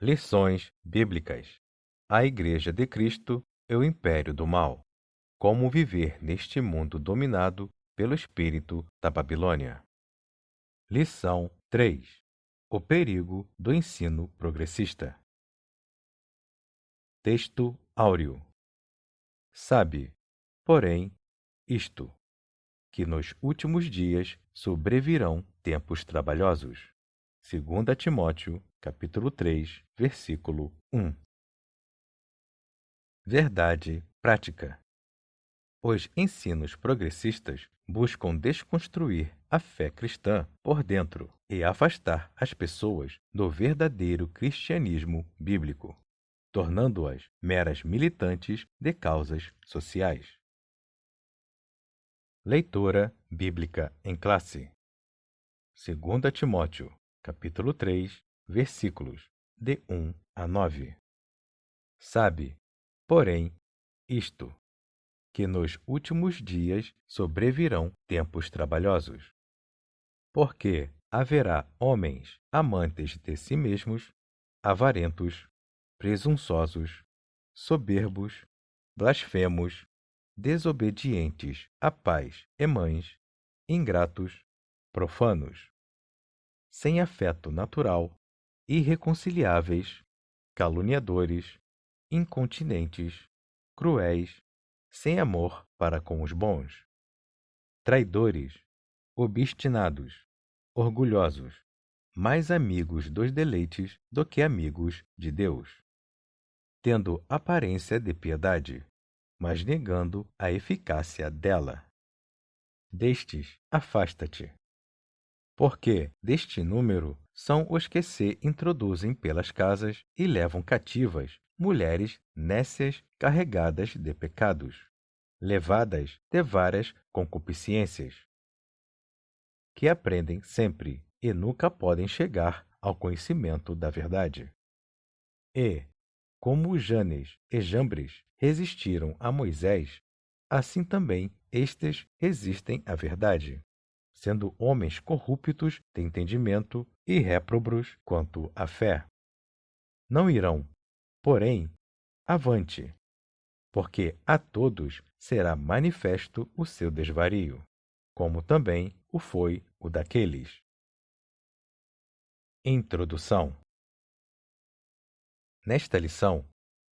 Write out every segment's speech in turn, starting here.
Lições bíblicas. A Igreja de Cristo e o Império do Mal. Como viver neste mundo dominado pelo espírito da Babilônia. Lição 3. O perigo do ensino progressista. Texto áureo. Sabe, porém, isto, que nos últimos dias sobrevirão tempos trabalhosos. 2 Timóteo, capítulo 3, versículo 1. Verdade prática. Os ensinos progressistas buscam desconstruir a fé cristã por dentro e afastar as pessoas do verdadeiro cristianismo bíblico, tornando-as meras militantes de causas sociais. Leitura bíblica em classe. 2 Timóteo, capítulo 3, versículos de 1 a 9. Sabe, porém, isto, que nos últimos dias sobrevirão tempos trabalhosos. Porque haverá homens amantes de si mesmos, avarentos, presunçosos, soberbos, blasfemos, desobedientes a pais e mães, ingratos, profanos, sem afeto natural, irreconciliáveis, caluniadores, incontinentes, cruéis, sem amor para com os bons, traidores, obstinados, orgulhosos, mais amigos dos deleites do que amigos de Deus, tendo aparência de piedade, mas negando a eficácia dela. Destes, afasta-te, porque deste número são os que se introduzem pelas casas e levam cativas mulheres nécias carregadas de pecados, levadas de várias concupiscências, que aprendem sempre e nunca podem chegar ao conhecimento da verdade. E, como Janes e Jambres resistiram a Moisés, assim também estes resistem à verdade, sendo homens corruptos de entendimento e réprobos quanto à fé. Não irão, porém, avante, porque a todos será manifesto o seu desvario, como também o foi o daqueles. Introdução. Nesta lição,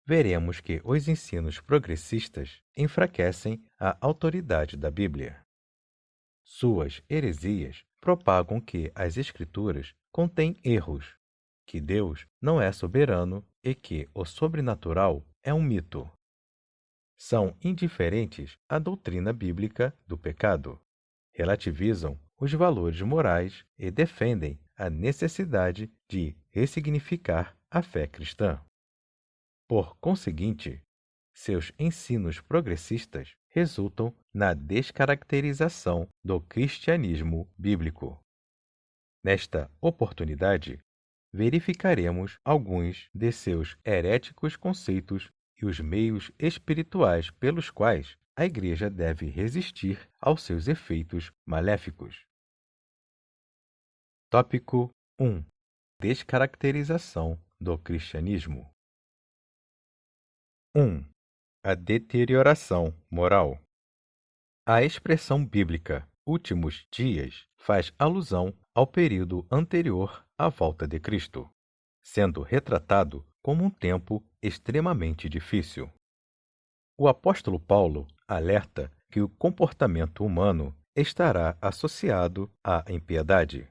veremos que os ensinos progressistas enfraquecem a autoridade da Bíblia. Suas heresias propagam que as Escrituras contêm erros, que Deus não é soberano e que o sobrenatural é um mito. São indiferentes à doutrina bíblica do pecado, relativizam os valores morais e defendem a necessidade de ressignificar a fé cristã. Por conseguinte, seus ensinos progressistas resultam na descaracterização do cristianismo bíblico. Nesta oportunidade, verificaremos alguns de seus heréticos conceitos e os meios espirituais pelos quais a Igreja deve resistir aos seus efeitos maléficos. Tópico 1. Descaracterização do cristianismo. 1. A deterioração moral. A expressão bíblica últimos dias faz alusão ao período anterior à volta de Cristo, sendo retratado como um tempo extremamente difícil. O apóstolo Paulo alerta que o comportamento humano estará associado à impiedade,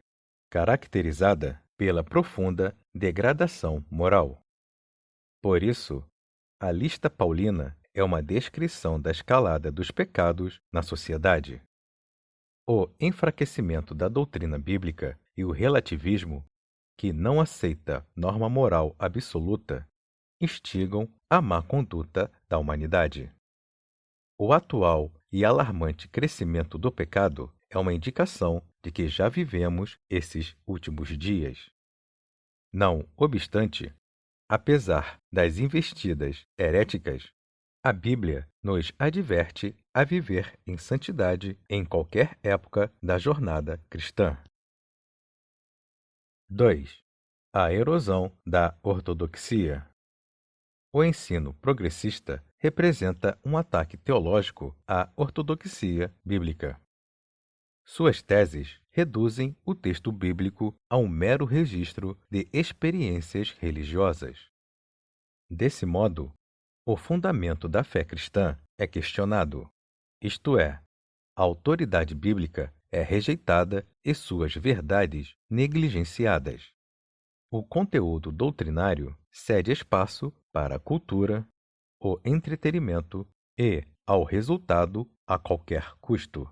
caracterizada pela profunda degradação moral. Por isso, a lista paulina é uma descrição da escalada dos pecados na sociedade. O enfraquecimento da doutrina bíblica e o relativismo, que não aceita norma moral absoluta, instigam a má conduta da humanidade. O atual e alarmante crescimento do pecado é uma indicação de que já vivemos esses últimos dias. Não obstante, apesar das investidas heréticas, a Bíblia nos adverte a viver em santidade em qualquer época da jornada cristã. 2. A erosão da ortodoxia. O ensino progressista representa um ataque teológico à ortodoxia bíblica. Suas teses reduzem o texto bíblico a um mero registro de experiências religiosas. Desse modo, o fundamento da fé cristã é questionado, isto é, a autoridade bíblica é rejeitada e suas verdades negligenciadas. O conteúdo doutrinário cede espaço para a cultura, o entretenimento e, ao resultado, a qualquer custo.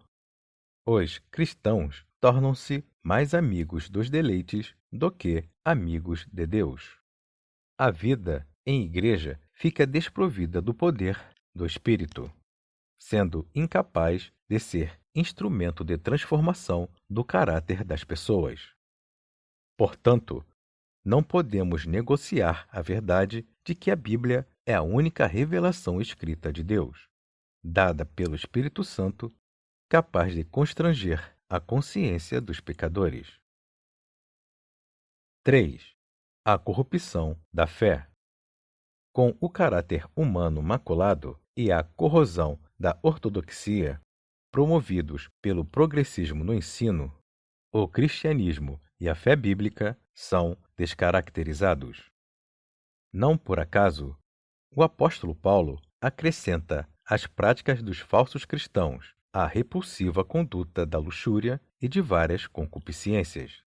Os cristãos tornam-se mais amigos dos deleites do que amigos de Deus. A vida em igreja fica desprovida do poder do Espírito, sendo incapaz de ser instrumento de transformação do caráter das pessoas. Portanto, não podemos negociar a verdade de que a Bíblia é a única revelação escrita de Deus, dada pelo Espírito Santo, capaz de constranger a consciência dos pecadores. 3. A corrupção da fé. Com o caráter humano maculado e a corrosão da ortodoxia, promovidos pelo progressismo no ensino, o cristianismo e a fé bíblica são descaracterizados. Não por acaso, o apóstolo Paulo acrescenta às práticas dos falsos cristãos a repulsiva conduta da luxúria e de várias concupiscências.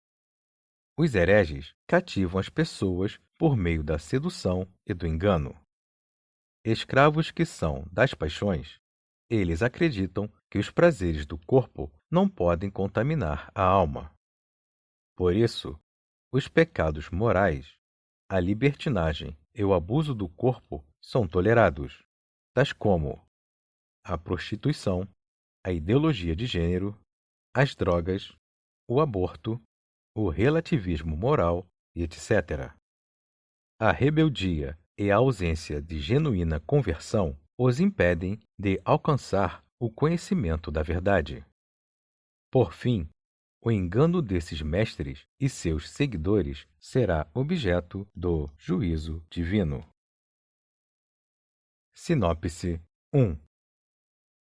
Os hereges cativam as pessoas por meio da sedução e do engano. Escravos que são das paixões, eles acreditam que os prazeres do corpo não podem contaminar a alma. Por isso, os pecados morais, a libertinagem e o abuso do corpo são tolerados, tais como a prostituição, a ideologia de gênero, as drogas, o aborto, o relativismo moral e etc. A rebeldia e a ausência de genuína conversão os impedem de alcançar o conhecimento da verdade. Por fim, o engano desses mestres e seus seguidores será objeto do juízo divino. Sinopse 1.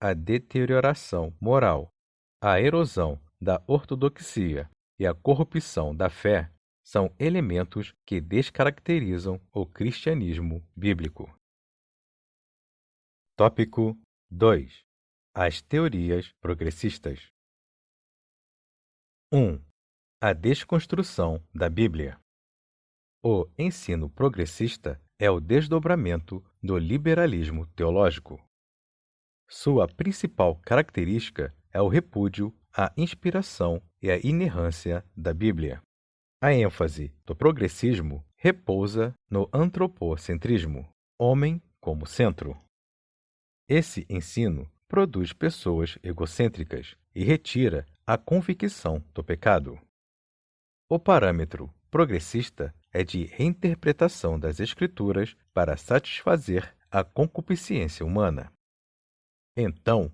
A deterioração moral, a erosão da ortodoxia e a corrupção da fé são elementos que descaracterizam o cristianismo bíblico. Tópico 2. As teorias progressistas. 1. A desconstrução da Bíblia. O ensino progressista é o desdobramento do liberalismo teológico. Sua principal característica é o repúdio à inspiração e à inerrância da Bíblia. A ênfase do progressismo repousa no antropocentrismo, homem como centro. Esse ensino produz pessoas egocêntricas e retira a convicção do pecado. O parâmetro progressista é de reinterpretação das Escrituras para satisfazer a concupiscência humana. Então,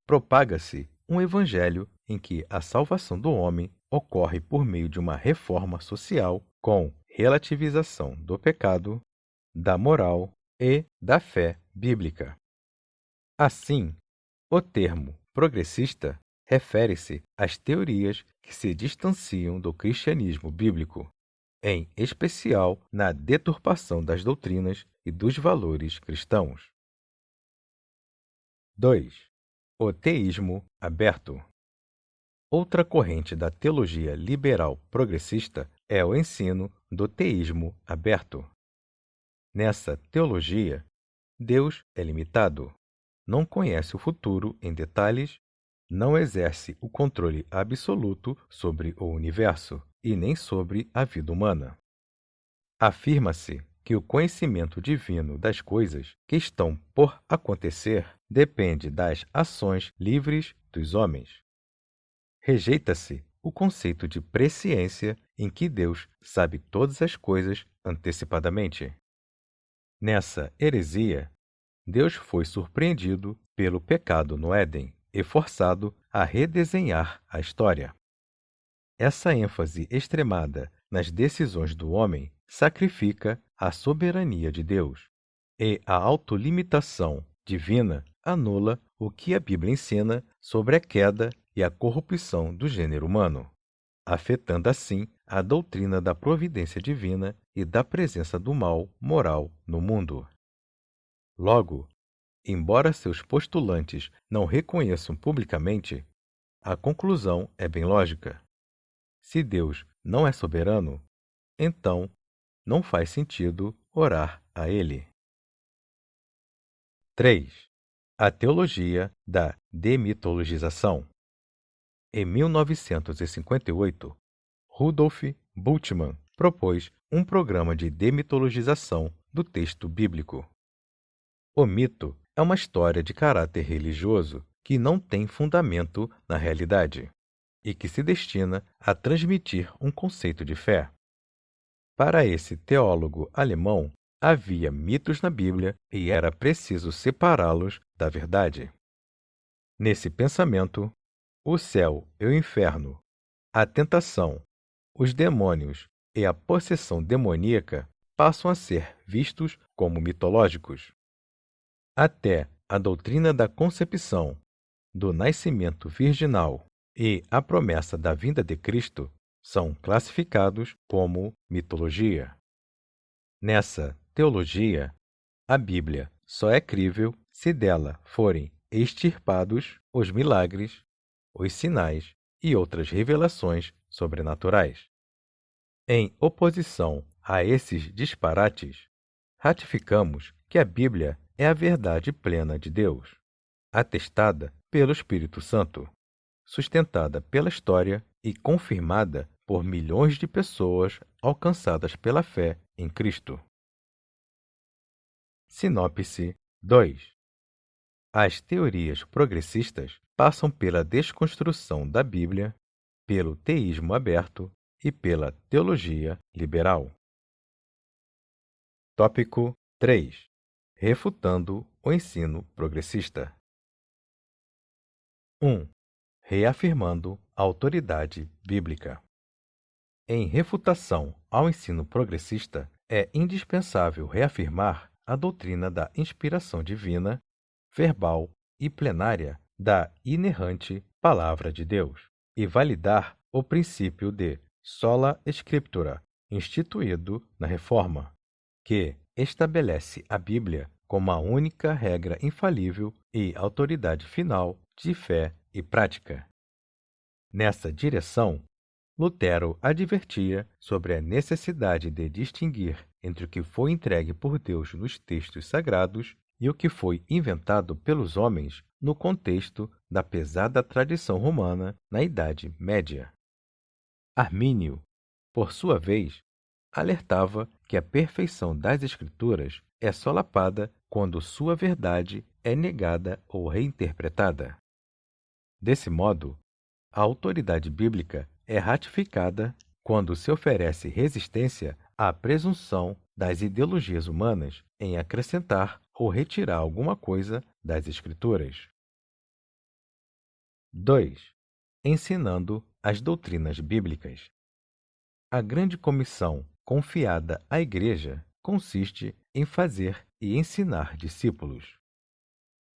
propaga-se um evangelho em que a salvação do homem ocorre por meio de uma reforma social com relativização do pecado, da moral e da fé bíblica. Assim, o termo progressista refere-se às teorias que se distanciam do cristianismo bíblico, em especial na deturpação das doutrinas e dos valores cristãos. 2. O teísmo aberto. Outra corrente da teologia liberal progressista é o ensino do teísmo aberto. Nessa teologia, Deus é limitado, não conhece o futuro em detalhes, não exerce o controle absoluto sobre o universo e nem sobre a vida humana. Afirma-se que o conhecimento divino das coisas que estão por acontecer depende das ações livres dos homens. Rejeita-se o conceito de presciência em que Deus sabe todas as coisas antecipadamente. Nessa heresia, Deus foi surpreendido pelo pecado no Éden e forçado a redesenhar a história. Essa ênfase extremada nas decisões do homem sacrifica a soberania de Deus, e a autolimitação divina anula o que a Bíblia ensina sobre a queda e a corrupção do gênero humano, afetando assim a doutrina da providência divina e da presença do mal moral no mundo. Logo, embora seus postulantes não reconheçam publicamente, a conclusão é bem lógica. Se Deus não é soberano, então não faz sentido orar a Ele. 3. A teologia da demitologização. Em 1958, Rudolf Bultmann propôs um programa de demitologização do texto bíblico. O mito é uma história de caráter religioso que não tem fundamento na realidade e que se destina a transmitir um conceito de fé. Para esse teólogo alemão, havia mitos na Bíblia e era preciso separá-los da verdade. Nesse pensamento, o céu e o inferno, a tentação, os demônios e a possessão demoníaca passam a ser vistos como mitológicos. Até a doutrina da concepção, do nascimento virginal e a promessa da vinda de Cristo são classificados como mitologia. Nessa teologia, a Bíblia só é crível se dela forem extirpados os milagres, os sinais e outras revelações sobrenaturais. Em oposição a esses disparates, ratificamos que a Bíblia é a verdade plena de Deus, atestada pelo Espírito Santo, sustentada pela história e confirmada por milhões de pessoas alcançadas pela fé em Cristo. Sinopse 2. As teorias progressistas passam pela desconstrução da Bíblia, pelo teísmo aberto e pela teologia liberal. Tópico 3. Refutando o ensino progressista. 1. Reafirmando a autoridade bíblica. Em refutação ao ensino progressista, é indispensável reafirmar a doutrina da inspiração divina, verbal e plenária da inerrante Palavra de Deus e validar o princípio de sola scriptura, instituído na Reforma, que estabelece a Bíblia como a única regra infalível e autoridade final de fé e prática. Nessa direção, Lutero advertia sobre a necessidade de distinguir entre o que foi entregue por Deus nos textos sagrados e o que foi inventado pelos homens no contexto da pesada tradição romana na Idade Média. Armínio, por sua vez, alertava que a perfeição das Escrituras é solapada quando sua verdade é negada ou reinterpretada. Desse modo, a autoridade bíblica é ratificada quando se oferece resistência à presunção das ideologias humanas em acrescentar ou retirar alguma coisa das Escrituras. 2. Ensinando as doutrinas bíblicas. A grande comissão confiada à Igreja consiste em fazer e ensinar discípulos.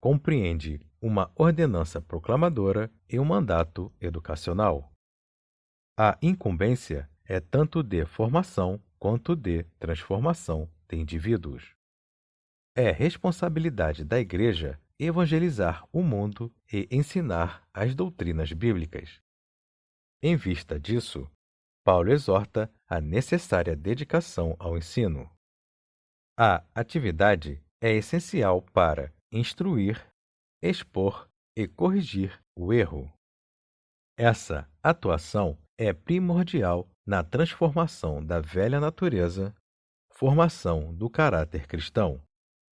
Compreende uma ordenança proclamadora e um mandato educacional. A incumbência é tanto de formação quanto de transformação de indivíduos. É responsabilidade da Igreja evangelizar o mundo e ensinar as doutrinas bíblicas. Em vista disso, Paulo exorta a necessária dedicação ao ensino. A atividade é essencial para instruir, expor e corrigir o erro. Essa atuação é primordial na transformação da velha natureza, formação do caráter cristão,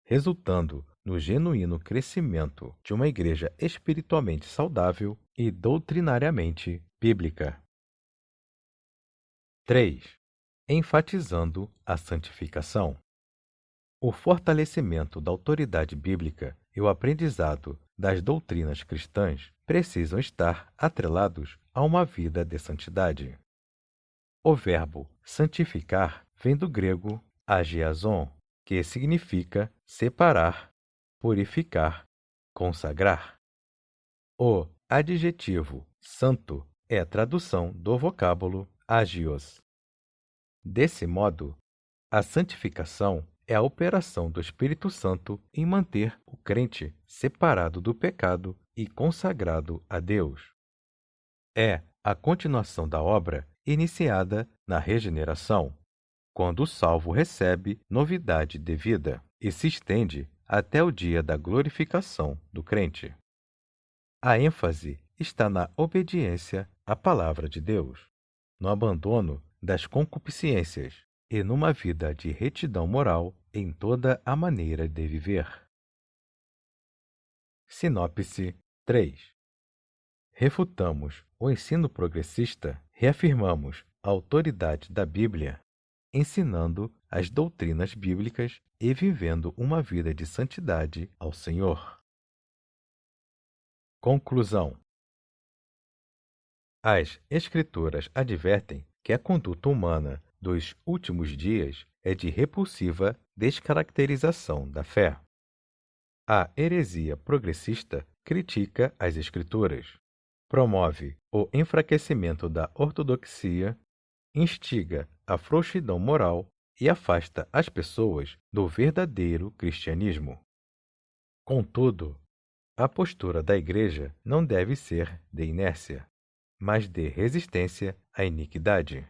resultando no genuíno crescimento de uma igreja espiritualmente saudável e doutrinariamente bíblica. 3. Enfatizando a santificação. O fortalecimento da autoridade bíblica e o aprendizado das doutrinas cristãs precisam estar atrelados a uma vida de santidade. O verbo santificar vem do grego agiazon, que significa separar, purificar, consagrar. O adjetivo santo é a tradução do vocábulo agios. Desse modo, a santificação é a operação do Espírito Santo em manter o crente separado do pecado e consagrado a Deus. É a continuação da obra iniciada na regeneração, quando o salvo recebe novidade de vida e se estende até o dia da glorificação do crente. A ênfase está na obediência à palavra de Deus, no abandono das concupiscências e numa vida de retidão moral em toda a maneira de viver. Sinopse 3. Refutamos o ensino progressista, reafirmamos a autoridade da Bíblia, ensinando as doutrinas bíblicas e vivendo uma vida de santidade ao Senhor. Conclusão. As Escrituras advertem que a conduta humana dos últimos dias é de repulsiva descaracterização da fé. A heresia progressista critica as Escrituras, promove o enfraquecimento da ortodoxia, instiga a frouxidão moral e afasta as pessoas do verdadeiro cristianismo. Contudo, a postura da Igreja não deve ser de inércia, mas de resistência à iniquidade.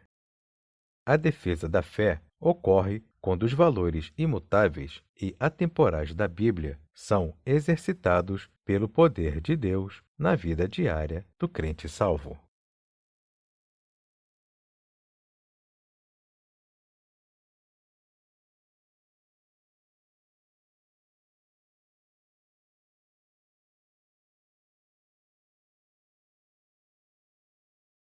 A defesa da fé ocorre quando os valores imutáveis e atemporais da Bíblia são exercitados pelo poder de Deus na vida diária do crente salvo.